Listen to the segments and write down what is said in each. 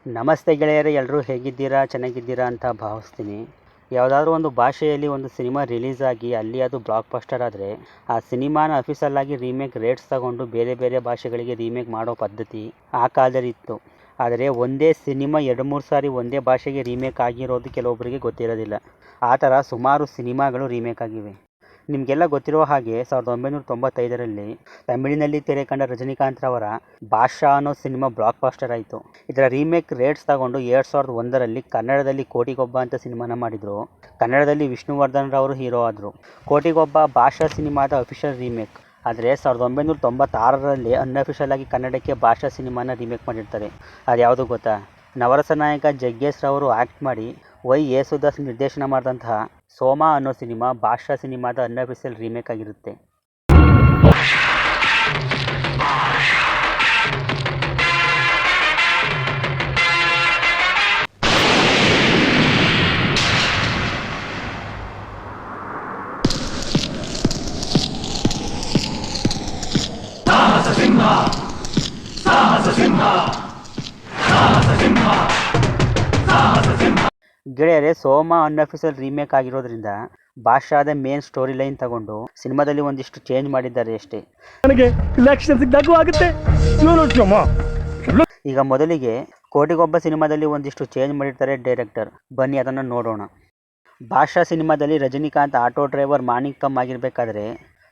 ನಮಸ್ತೆ ಗೆಳೆಯರೇ, ಎಲ್ಲರೂ ಹೇಗಿದ್ದೀರಾ? ಚೆನ್ನಾಗಿದ್ದೀರಾ ಅಂತ ಭಾವಿಸ್ತೀನಿ. ಯಾವುದಾದ್ರೂ ಒಂದು ಭಾಷೆಯಲ್ಲಿ ಒಂದು ಸಿನಿಮಾ ರಿಲೀಸ್ ಆಗಿ ಅಲ್ಲಿ ಅದು ಬ್ಲಾಕ್ ಬಸ್ಟರ್ ಆದರೆ ಆ ಸಿನಿಮಾನ ಅಫಿಷಿಯಲ್ ಆಗಿ ರೀಮೇಕ್ ರೇಟ್ಸ್ ತಗೊಂಡು ಬೇರೆ ಬೇರೆ ಭಾಷೆಗಳಿಗೆ ರೀಮೇಕ್ ಮಾಡೋ ಪದ್ಧತಿ ಆ ಕಾಲದಲ್ಲಿ ಇತ್ತು. ಆದರೆ ಒಂದೇ ಸಿನಿಮಾ 2-3 ಸಾರಿ ಒಂದೇ ಭಾಷೆಗೆ ರೀಮೇಕ್ ಆಗಿರೋದು ಕೆಲವೊಬ್ಬರಿಗೆ ಗೊತ್ತಿರೋದಿಲ್ಲ. ಆ ಥರ ಸುಮಾರು ಸಿನಿಮಾಗಳು ರೀಮೇಕ್ ಆಗಿವೆ. ನಿಮಗೆಲ್ಲ ಗೊತ್ತಿರುವ ಹಾಗೆ 1995ರಲ್ಲಿ ತಮಿಳಿನಲ್ಲಿ ತೆರೆ ಕಂಡ ರಜನಿಕಾಂತ್ರವರ ಬಾಷಾ ಅನ್ನೋ ಸಿನಿಮಾ ಬ್ಲಾಕ್ ಬಾಸ್ಟರ್ ಆಯಿತು. ಇದರ ರೀಮೇಕ್ ರೇಟ್ಸ್ ತಗೊಂಡು 2001ರಲ್ಲಿ ಕನ್ನಡದಲ್ಲಿ ಕೋಟಿಗೊಬ್ಬ ಅಂತ ಸಿನಿಮಾನ ಮಾಡಿದರು. ಕನ್ನಡದಲ್ಲಿ ವಿಷ್ಣುವರ್ಧನ್ ರವರು ಹೀರೋ ಆದರು. ಕೋಟಿಗೊಬ್ಬ ಬಾಷಾ ಸಿನಿಮಾದ ಅಫಿಷಿಯಲ್ ರೀಮೇಕ್. ಆದರೆ 1996ರಲ್ಲಿ ಅನ್ಅಫಿಷಿಯಲ್ ಆಗಿ ಕನ್ನಡಕ್ಕೆ ಬಾಷಾ ಸಿನಿಮಾನ ರೀಮೇಕ್ ಮಾಡಿರ್ತಾರೆ. ಅದು ಯಾವುದು ಗೊತ್ತಾ? ನವರಸ ನಾಯಕ ಜಗ್ಗೇಶ್ ರವರು ಆ್ಯಕ್ಟ್ ಮಾಡಿ ವೈ ಯೇಸುದಾಸ್ ನಿರ್ದೇಶನ ಮಾಡಿದಂತಹ ಸೋಮ ಅನ್ನೋ ಸಿನಿಮಾ ಬಾಷಾ ಸಿನಿಮಾದ ಅನ್ಅಫಿಷಿಯಲ್ ರೀಮೇಕ್ ಆಗಿರುತ್ತೆ. ಗೆಳೆಯರೆ, ಸೋಮ ಅನ್ಅಫಿಷಿಯಲ್ ರೀಮೇಕ್ ಆಗಿರೋದ್ರಿಂದ ಬಾಷಾದ ಮೇನ್ ಸ್ಟೋರಿ ಲೈನ್ ತಗೊಂಡು ಸಿನಿಮಾದಲ್ಲಿ ಒಂದಿಷ್ಟು ಚೇಂಜ್ ಮಾಡಿದ್ದಾರೆ ಅಷ್ಟೇ. ಈಗ ಮೊದಲಿಗೆ ಕೋಟಿಗೊಬ್ಬ ಸಿನಿಮಾದಲ್ಲಿ ಒಂದಿಷ್ಟು ಚೇಂಜ್ ಮಾಡಿರ್ತಾರೆ ಡೈರೆಕ್ಟರ್. ಬನ್ನಿ ಅದನ್ನು ನೋಡೋಣ. ಬಾಷಾ ಸಿನಿಮಾದಲ್ಲಿ Rajinikanth auto driver Manikkam ಆಗಿರಬೇಕಾದ್ರೆ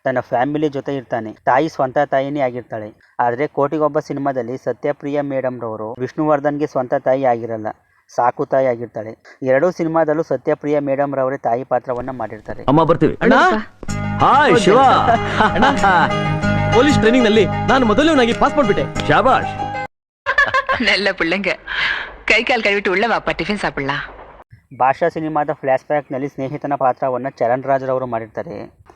ತನ್ನ ಫ್ಯಾಮಿಲಿ ಜೊತೆ ಇರ್ತಾನೆ. ತಾಯಿ ಸ್ವಂತ ತಾಯಿನೇ ಆಗಿರ್ತಾಳೆ. ಆದರೆ ಕೋಟಿಗೊಬ್ಬ ಸಿನಿಮಾದಲ್ಲಿ ಸತ್ಯಪ್ರಿಯ ಮೇಡಮ್ ರವರು ವಿಷ್ಣುವರ್ಧನ್ಗೆ ಸ್ವಂತ ತಾಯಿ ಆಗಿರಲ್ಲ, ಸಾಕು ತಾಯಿ ಆಗಿರ್ತಾಳೆ. ಎರಡೂ ಸಿನಿಮಾದಲ್ಲೂ ಸತ್ಯಪ್ರಿಯ ಮೇಡಮ್ ರವರೇ ತಾಯಿ ಪಾತ್ರವನ್ನ ಮಾಡಿರ್ತಾರೆ. ಅಮ್ಮ ಬರ್ತೀವಿ. ಹಾಯ್ ಶಿವ. ಪೊಲೀಸ್ ಟ್ರೈನಿಂಗ್ ನಲ್ಲಿ ನಾನು ಮೊದಲನೇನಾಗಿ ಪಾಸ್ ಮಾಡ್ಬಿಟ್ಟೆ. ಶಾಬಾಷ್. நல்ல பிள்ளைங்க கை கால் கழுவிட்டு உள்ள வாப்பா டிஃபன் சாப்பிடலாம். ಬಾಷಾ ಸಿನಿಮಾದ ಫ್ಲ್ಯಾಶ್ ಬ್ಯಾಕ್ನಲ್ಲಿ ಸ್ನೇಹಿತನ ಪಾತ್ರವನ್ನು ಚರಣ್ ರಾಜ್ ರವರು ಮಾಡಿರ್ತಾರೆ.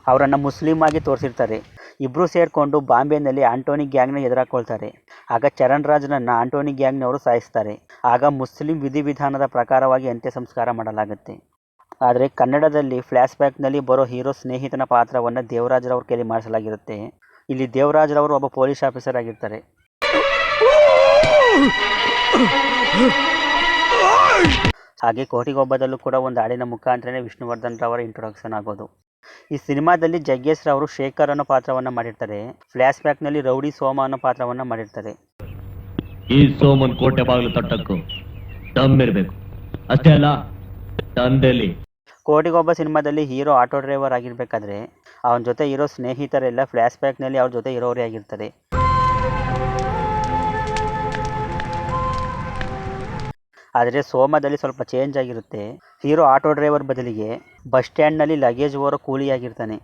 ಅವರನ್ನು ಮುಸ್ಲಿಂ ಆಗಿ ತೋರಿಸಿರ್ತಾರೆ. ಇಬ್ಬರು ಸೇರಿಕೊಂಡು ಬಾಂಬೆನಲ್ಲಿ ಆಂಟೋನಿ ಗ್ಯಾಂಗ್ನ ಎದುರಾಕೊಳ್ತಾರೆ. ಆಗ ಚರಣ್ ರಾಜ್ನನ್ನು ಆಂಟೋನಿ ಗ್ಯಾಂಗ್ನವರು ಸಾಯಿಸ್ತಾರೆ. ಆಗ ಮುಸ್ಲಿಂ ವಿಧಿವಿಧಾನದ ಪ್ರಕಾರವಾಗಿ ಅಂತ್ಯ ಸಂಸ್ಕಾರ ಮಾಡಲಾಗುತ್ತೆ. ಆದರೆ ಕನ್ನಡದಲ್ಲಿ ಫ್ಲ್ಯಾಶ್ ಬ್ಯಾಕ್ನಲ್ಲಿ ಬರೋ ಹೀರೋ ಸ್ನೇಹಿತನ ಪಾತ್ರವನ್ನು ದೇವರಾಜ್ ರವ್ರ ಕೈಲಿ ಮಾಡಿಸಲಾಗಿರುತ್ತೆ. ಇಲ್ಲಿ ದೇವರಾಜ್ ರವರು ಒಬ್ಬ ಪೊಲೀಸ್ ಆಫೀಸರ್ ಆಗಿರ್ತಾರೆ. ಹಾಗೆ ಕೋಟಿಗೊಬ್ಬದಲ್ಲೂ ಕೂಡ ಒಂದು ಹಾಡಿನ ಮುಖಾಂತರನೇ ವಿಷ್ಣುವರ್ಧನ್ ರವರ ಇಂಟ್ರೊಡಕ್ಷನ್ ಆಗೋದು. ಈ ಸಿನಿಮಾದಲ್ಲಿ ಜಗ್ಗೇಶ್ ರವರು ಶೇಖರ್ ಅನ್ನೋ ಪಾತ್ರವನ್ನು ಮಾಡಿರ್ತಾರೆ. ಫ್ಲ್ಯಾಶ್ ಬ್ಯಾಕ್ನಲ್ಲಿ ರೌಡಿ ಸೋಮ ಅನ್ನೋ ಪಾತ್ರವನ್ನು ಮಾಡಿರ್ತಾರೆ. ಈ ಸೋಮನ್ ಕೋಟೆ ಬಾಗಿಲು ತಟ್ಟಕ್ಕೂ ದಮ್ಮಿರ್ಬೇಕು, ಅಷ್ಟೇ ಅಲ್ಲ ತಂದೆಲಿ. ಕೋಟಿಗೊಬ್ಬ ಸಿನಿಮಾದಲ್ಲಿ ಹೀರೋ ಆಟೋ ಡ್ರೈವರ್ ಆಗಿರ್ಬೇಕಾದ್ರೆ ಅವನ ಜೊತೆ ಇರೋ ಸ್ನೇಹಿತರೆಲ್ಲ ಫ್ಲ್ಯಾಶ್ ಬ್ಯಾಕ್ನಲ್ಲಿ ಅವ್ರ ಜೊತೆ ಇರೋರೇ ಆಗಿರ್ತಾರೆ. ಆದರೆ ಸೋಮದಲ್ಲಿ ಸ್ವಲ್ಪ ಚೇಂಜ್ ಆಗಿರುತ್ತೆ. ಹೀರೋ ಆಟೋ ಡ್ರೈವರ್ ಬದಲಿಗೆ ಬಸ್ ಸ್ಟ್ಯಾಂಡ್ನಲ್ಲಿ ಲಗೇಜ್ ಓರೋ ಕೂಲಿಯಾಗಿರ್ತಾನೆ.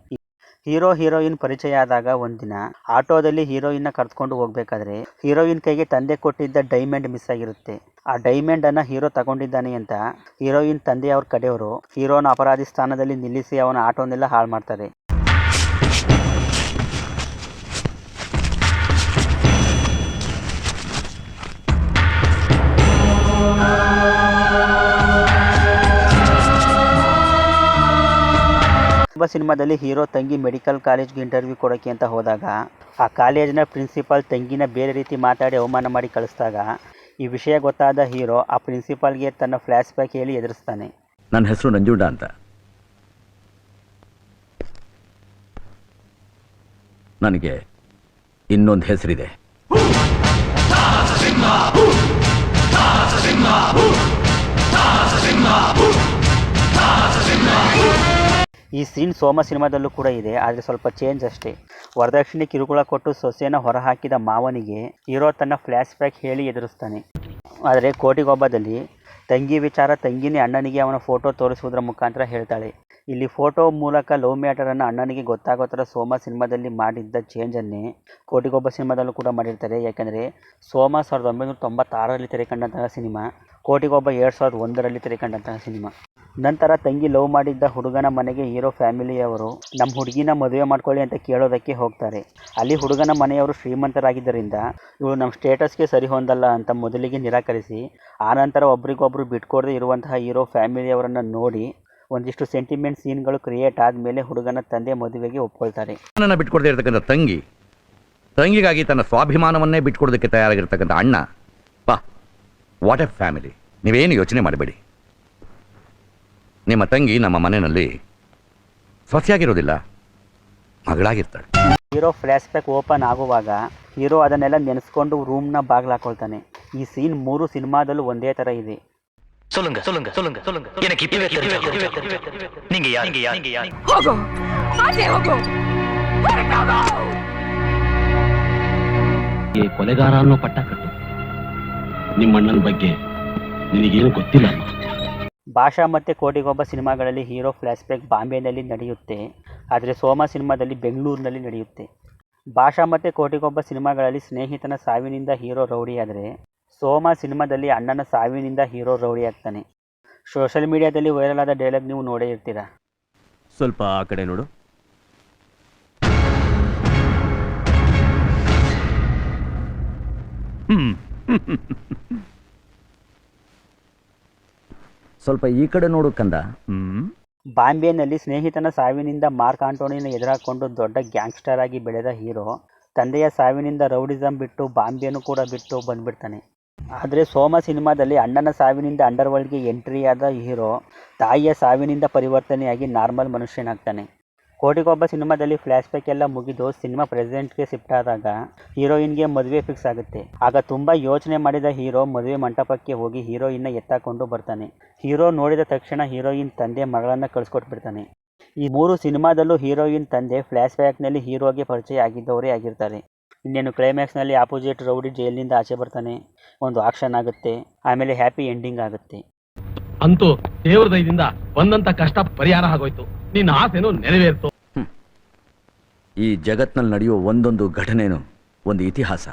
ಹೀರೋಯಿನ್ ಪರಿಚಯ ಆದಾಗ ಒಂದಿನ ಆಟೋದಲ್ಲಿ ಹೀರೋಯಿನ್ನ ಕರೆದುಕೊಂಡು ಹೋಗ್ಬೇಕಾದ್ರೆ ಹೀರೋಯಿನ್ ಕೈಗೆ ತಂದೆ ಕೊಟ್ಟಿದ್ದ ಡೈಮಂಡ್ ಮಿಸ್ ಆಗಿರುತ್ತೆ. ಆ ಡೈಮಂಡ್ ಅನ್ನ ಹೀರೋ ತಗೊಂಡಿದ್ದಾನೆ ಅಂತ ಹೀರೋಯಿನ್ ತಂದೆಯವ್ರ ಕಡೆಯವರು ಹೀರೋನ ಅಪರಾಧಿ ಸ್ಥಾನದಲ್ಲಿ ನಿಲ್ಲಿಸಿ ಅವನ ಆಟೋನೆಲ್ಲ ಹಾಳು ಮಾಡ್ತಾರೆ. ಸಿನಿಮಾದಲ್ಲಿ ಹೀರೋ ತಂಗಿ ಮೆಡಿಕಲ್ ಕಾಲೇಜ್ಗೆ ಇಂಟರ್ವ್ಯೂ ಕೊಡೋಕ್ಕೆ ಅಂತ ಹೋದಾಗ ಆ ಕಾಲೇಜಿನ ಪ್ರಿನ್ಸಿಪಾಲ್ ತಂಗಿನ ಬೇರೆ ರೀತಿ ಮಾತಾಡಿ ಅವಮಾನ ಮಾಡಿ ಕಳಿಸಿದಾಗ ಈ ವಿಷಯ ಗೊತ್ತಾದ ಹೀರೋ ಆ ಪ್ರಿನ್ಸಿಪಾಲ್ಗೆ ತನ್ನ ಫ್ಲ್ಯಾಶ್ ಬ್ಯಾಕ್ ಹೇಳಿ ಎದುರಿಸ್ತಾನೆ. ನನ್ನ ಹೆಸರು ನಂಜುಂಡ ಅಂತ. ನನಗೆ ಇನ್ನೊಂದು ಹೆಸರಿದೆ. ಈ ಸೀನ್ ಸೋಮ ಸಿನಿಮಾದಲ್ಲೂ ಕೂಡ ಇದೆ, ಆದರೆ ಸ್ವಲ್ಪ ಚೇಂಜ್ ಅಷ್ಟೇ. ವರದಕ್ಷಿಣೆ ಕಿರುಕುಳ ಕೊಟ್ಟು ಸೊಸೆನ ಹೊರಹಾಕಿದ ಮಾವನಿಗೆ ಹೀರೋ ತನ್ನ ಫ್ಲ್ಯಾಶ್ ಬ್ಯಾಕ್ ಹೇಳಿ ಎದುರಿಸ್ತಾನೆ. ಆದರೆ ಕೋಟಿಗೊಬ್ಬದಲ್ಲಿ ತಂಗಿ ವಿಚಾರ ತಂಗಿನೇ ಅಣ್ಣನಿಗೆ ಅವನ ಫೋಟೋ ತೋರಿಸುವುದರ ಮುಖಾಂತರ ಹೇಳ್ತಾಳೆ. ಇಲ್ಲಿ ಫೋಟೋ ಮೂಲಕ ಲವ್ ಮ್ಯಾಟರನ್ನು ಅಣ್ಣನಿಗೆ ಗೊತ್ತಾಗೋ ಥರ ಸೋಮ ಸಿನಿಮಾದಲ್ಲಿ ಮಾಡಿದ್ದ ಚೇಂಜನ್ನೇ ಕೋಟಿಗೊಬ್ಬ ಸಿನಿಮಾದಲ್ಲೂ ಕೂಡ ಮಾಡಿರ್ತಾರೆ. ಯಾಕೆಂದರೆ ಸೋಮ 1996ರಲ್ಲಿ ತೆರೆಕಂಡಂತಹ ಸಿನಿಮಾ, ಕೋಟಿಗೊಬ್ಬ 2001ರಲ್ಲಿ ತೆರೆಕಂಡಂತಹ ಸಿನಿಮಾ. ನಂತರ ತಂಗಿ ಲವ್ ಮಾಡಿದ್ದ ಹುಡುಗನ ಮನೆಗೆ ಹೀರೋ ಫ್ಯಾಮಿಲಿಯವರು ನಮ್ಮ ಹುಡುಗಿನ ಮದುವೆ ಮಾಡ್ಕೊಳ್ಳಿ ಅಂತ ಕೇಳೋದಕ್ಕೆ ಹೋಗ್ತಾರೆ. ಅಲ್ಲಿ ಹುಡುಗನ ಮನೆಯವರು ಶ್ರೀಮಂತರಾಗಿದ್ದರಿಂದ ಇವಳು ನಮ್ಮ ಸ್ಟೇಟಸ್ಗೆ ಸರಿ ಹೊಂದಲ್ಲ ಅಂತ ಮೊದಲಿಗೆ ನಿರಾಕರಿಸಿ ಆನಂತರ ಒಬ್ರಿಗೊಬ್ರು ಬಿಟ್ಕೊಡದೆ ಇರುವಂತಹ ಹೀರೋ ಫ್ಯಾಮಿಲಿಯವರನ್ನು ನೋಡಿ ಒಂದಿಷ್ಟು ಸೆಂಟಿಮೆಂಟ್ ಸೀನ್ಗಳು ಕ್ರಿಯೇಟ್ ಆದಮೇಲೆ ಹುಡುಗನ ತಂದೆ ಮದುವೆಗೆ ಒಪ್ಕೊಳ್ತಾರೆ. ನನ್ನ ಬಿಟ್ಕೊಡದೇ ಇರತಕ್ಕಂಥ ತಂಗಿಗಾಗಿ ತನ್ನ ಸ್ವಾಭಿಮಾನವನ್ನೇ ಬಿಟ್ಕೊಡೋದಕ್ಕೆ ತಯಾರಾಗಿರ್ತಕ್ಕಂಥ ಅಣ್ಣ, ಬಾ ವಾಟ್ ಎ ಫ್ಯಾಮಿಲಿ. ನೀವೇನು ಯೋಚನೆ ಮಾಡಬೇಡಿ. ನಿಮ್ಮ ತಂಗಿ ನಮ್ಮ ಮನೆಯಲ್ಲಿ ಸೊಸೆಯಾಗಿರೋದಿಲ್ಲ, ಮಗಳಾಗಿರ್ತಾಳೆ. ಹೀರೋ ಫ್ಲ್ಯಾಶ್ ಬ್ಯಾಕ್ ಓಪನ್ ಆಗುವಾಗ ಹೀರೋ ಅದನ್ನೆಲ್ಲ ನೆನೆಸ್ಕೊಂಡು ರೂಮ್ನ ಬಾಗಿಲು ಹಾಕೊಳ್ತಾನೆ. ಈ ಸೀನ್ 3 ಸಿನಿಮಾದಲ್ಲೂ ಒಂದೇ ಥರ ಇದೆ. சொல்லுங்க சொல்லுங்க சொல்லுங்க சொல்லுங்க எனக்கு இப்பவே தெரியும். நீங்க யார்? ಹೋಗು ಆಚೆ ಹೋಗು ಹೊರಟೋಗು. ಈ ಕೊಲೆಗಾರ ಅನ್ನೋ ಪಟ್ಟ ಕಟ್ಟು. ನಿಮ್ಮಣ್ಣನ ಬಗ್ಗೆ ನಿನಗೇನು ಗೊತ್ತಿಲ್ಲ. ಭಾಷಾ ಮತ್ತು ಕೋಟಿಗೊಬ್ಬ ಸಿನಿಮಾಗಳಲ್ಲಿ ಹೀರೋ ಫ್ಲ್ಯಾಶ್ ಬ್ಯಾಕ್ ಬಾಂಬೆನಲ್ಲಿ ನಡೆಯುತ್ತೆ, ಆದರೆ ಸೋಮ ಸಿನಿಮಾದಲ್ಲಿ ಬೆಂಗಳೂರಿನಲ್ಲಿ ನಡೆಯುತ್ತೆ. ಭಾಷಾ ಮತ್ತು ಕೋಟಿಗೊಬ್ಬ ಸಿನಿಮಾಗಳಲ್ಲಿ ಸ್ನೇಹಿತನ ಸಾವಿನಿಂದ ಹೀರೋ ರೌಡಿಯಾದರೆ, ಸೋಮ ಸಿನಿಮಾದಲ್ಲಿ ಅಣ್ಣನ ಸಾವಿನಿಂದ ಹೀರೋ ರೌಡಿ ಆಗ್ತಾನೆ. ಸೋಷಿಯಲ್ ಮೀಡಿಯಾದಲ್ಲಿ ವೈರಲ್ ಆದ ಡೈಲಾಗ್ ನೀವು ನೋಡೇ ಇರ್ತೀರ. ಸ್ವಲ್ಪ ಆ ಕಡೆ ನೋಡು. ಸ್ವಲ್ಪ ಈ ಕಡೆ ನೋಡು ಕಂದ. ಬಾಂಬೆನಲ್ಲಿ ಸ್ನೇಹಿತನ ಸಾವಿನಿಂದ ಮಾರ್ಕ್ ಆಂಟೋನಿನ ಎದುರಾಕೊಂಡು ದೊಡ್ಡ ಗ್ಯಾಂಗ್ಸ್ಟರ್ ಆಗಿ ಬೆಳೆದ ಹೀರೋ ತಂದೆಯ ಸಾವಿನಿಂದ ರೌಡಿಸಮ್ ಬಿಟ್ಟು ಬಾಂಬೆಯನ್ನು ಕೂಡ ಬಿಟ್ಟು ಬಂದ್ಬಿಡ್ತಾನೆ. ಆದರೆ ಸೋಮ ಸಿನಿಮಾದಲ್ಲಿ ಅಣ್ಣನ ಸಾವಿನಿಂದ ಅಂಡರ್ವರ್ಲ್ಡ್ಗೆ ಎಂಟ್ರಿಯಾದ ಹೀರೋ ತಾಯಿಯ ಸಾವಿನಿಂದ ಪರಿವರ್ತನೆಯಾಗಿ ನಾರ್ಮಲ್ ಮನುಷ್ಯನಾಗ್ತಾನೆ. ಕೋಟಿಗೊಬ್ಬ ಸಿನಿಮಾದಲ್ಲಿ ಫ್ಲ್ಯಾಶ್ ಬ್ಯಾಕ್ ಎಲ್ಲ ಮುಗಿದು ಸಿನಿಮಾ ಪ್ರೆಸೆಂಟ್ಗೆ ಶಿಫ್ಟ್ ಆದಾಗ ಹೀರೋಯಿನ್ಗೆ ಮದುವೆ ಫಿಕ್ಸ್ ಆಗುತ್ತೆ. ಆಗ ತುಂಬ ಯೋಚನೆ ಮಾಡಿದ ಹೀರೋ ಮದುವೆ ಮಂಟಪಕ್ಕೆ ಹೋಗಿ ಹೀರೋಯಿನ್ನ ಎತ್ತಾಕೊಂಡು ಬರ್ತಾನೆ. ಹೀರೋ ನೋಡಿದ ತಕ್ಷಣ ಹೀರೋಯಿನ್ ತಂದೆ ಮಗಳನ್ನು ಕಳಿಸ್ಕೊಟ್ಬಿಡ್ತಾನೆ. ಈ 3 ಸಿನಿಮಾದಲ್ಲೂ ಹೀರೋಯಿನ್ ತಂದೆ ಫ್ಲ್ಯಾಶ್ ಬ್ಯಾಕ್ನಲ್ಲಿ ಹೀರೋಗೆ ಪರಿಚಯ ಆಗಿದ್ದವರೇ ಆಗಿರ್ತಾರೆ. ಇನ್ನೇನು ಕ್ಲೈಮ್ಯಾಕ್ಸ್ನಲ್ಲಿ ಆಪೋಸಿಟ್ ರೌಡಿ ಜೈಲಿನಿಂದ ಆಚೆ ಬರ್ತಾನೆ, ಒಂದು ಆಕ್ಷನ್ ಆಗುತ್ತೆ, ಆಮೇಲೆ ಹ್ಯಾಪಿ ಎಂಡಿಂಗ್ ಆಗುತ್ತೆ. ಅಂತೂ ದೇವರ ದಯದಿಂದ ಬಂದಂತ ಕಷ್ಟ ಪರಿಹಾರ ಆಗೋಯ್ತು. ನಿನ್ನ ಆಸೆನೂ ನೆರವೇರ್ತು. ಈ ಜಗತ್ನಲ್ಲಿ ನಡೆಯೋ ಒಂದೊಂದು ಘಟನೆನೂ ಒಂದು ಇತಿಹಾಸ.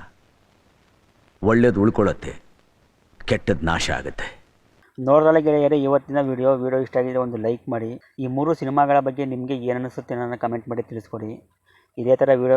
ಒಳ್ಳೇದು ಉಳ್ಕೊಳ್ಳುತ್ತೆ, ಕೆಟ್ಟದ್ದು ನಾಶ ಆಗುತ್ತೆ. ನೋಡ್ರಲ್ಲ ಗೆಳೆಯರೇ, ಇವತ್ತಿನ ವಿಡಿಯೋ ಇಷ್ಟ ಆಗಿದೆ ಒಂದು ಲೈಕ್ ಮಾಡಿ. ಈ 3 ಸಿನಿಮಾಗಳ ಬಗ್ಗೆ ನಿಮಗೆ ಏನು ಅನಿಸುತ್ತೆ ನನ್ನ ಕಮೆಂಟ್ ಮಾಡಿ ತಿಳಿಸ್ಕೊಡಿ. ಇದೇ ಥರ ವಿಡಿಯೋ